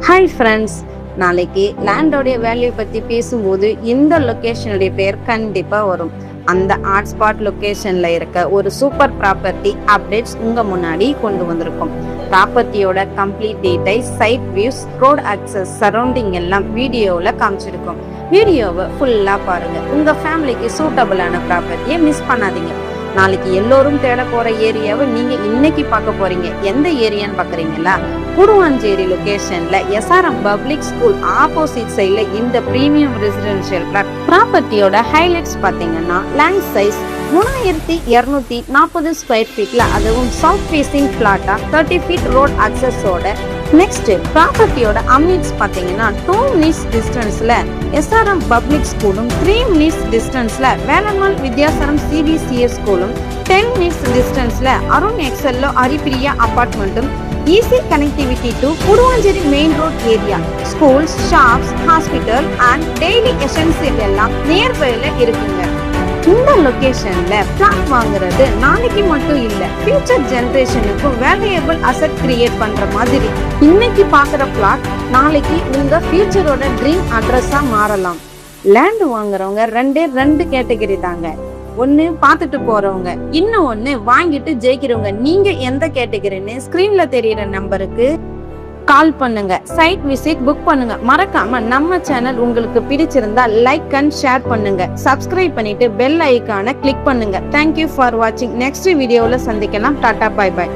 Hi friends, நாளைக்கு லேண்டோடைய value பற்றி பேசும்போது இந்த லொக்கேஷனுடைய பேர் கண்டிப்பாக வரும். அந்த ஹாட் ஸ்பாட் லொக்கேஷனில் இருக்க ஒரு சூப்பர் ப்ராப்பர்ட்டி அப்டேட்ஸ் உங்கள் முன்னாடி கொண்டு வந்திருக்கோம். ப்ராப்பர்ட்டியோட complete details, site views, road access, surrounding எல்லாம் வீடியோவில் காமிச்சிருக்கோம். வீடியோவை ஃபுல்லாக பாருங்கள். உங்கள் ஃபேமிலிக்கு சூட்டபிளான ப்ராப்பர்ட்டியை மிஸ் பண்ணாதீங்க. நாளைக்கு எல்லோரும் தேட போற ஏரியாவை நீங்க இன்னைக்கு பார்க்க போறீங்க. எந்த ஏரியான்னு பாக்குறீங்களா? கூடுவாஞ்சேரி லொகேஷன்ல SRM பப்ளிக் ஸ்கூல் ஆப்போசிட் சைட்ல இந்த பிரீமியம் ரெசிடென்ஷியல் பிளாட். ப்ராப்பர்ட்டியோட ஹைலைட்ஸ் பாத்தீங்கன்னா லேண்ட் சைஸ் 3240 ஸ்கொயர் ஃபீட்ல, அதுவும் சவுத் ஃபேசிங் பிளாட்டா 30 ஃபீட் ரோட் அக்சஸோட. நெக்ஸ்ட் ப்ராப்பர்ட்டியோட அம்யூனிட்டிஸ் பாத்தீங்கன்னா 2 மினிட்ஸ் டிஸ்டன்ஸ்ல SRM பப்ளிக் ஸ்கூலும், 3 மினிட்ஸ் டிஸ்டன்ஸ்ல வேலம்மாள் வித்யாசரம் CBCS ஸ்கூலும், 10 மினிட்ஸ் டிஸ்டன்ஸ்ல அருண் எக்ஸல்லோ ஹரிப்பிரியா அபார்ட்மெண்ட்டும், easy connectivity to Guduvanchery main road area, schools, shops, hospital and daily essential எல்லாம் நியர்பைல இருக்குங்க. இந்த லொகேஷன்ல பிளாட் வாங்குறது நாளைக்கு மட்டும் இல்ல, ஃபியூச்சர் ஜெனரேஷனுக்கும் வேல்யூபிள் அசெட் கிரியேட் பண்ற மாதிரி. இன்னைக்கு பாக்குற பிளாட் நாளைக்கு உங்க ஃபியூச்சரோட ட்ரீம் அட்ரஸா மாறலாம். லேண்ட் வாங்குறவங்க ரெண்டு கேட்டகரி தாங்க. ஒன்னு பார்த்துட்டு போறவங்க, இன்னும் ஒன்னு வாங்கிட்டு ஜெயிக்கிறவங்க. நீங்க எந்த கேட்டகரின்னு ஸ்கிரீன்ல தெரியுற நம்பருக்கு கால் பண்ணுங்க, சைட் விசிட் புக் பண்ணுங்க. மறக்காம நம்ம சேனல் உங்களுக்கு பிடிச்சிருந்தா லைக் அண்ட் ஷேர் பண்ணுங்க. சப்ஸ்கிரைப் பண்ணிட்டு பெல் ஐகானை கிளிக் பண்ணுங்க. தேங்க்யூ ஃபார் வாட்சிங். நெக்ஸ்ட் வீடியோவில் சந்திக்கலாம். Tata, bye by.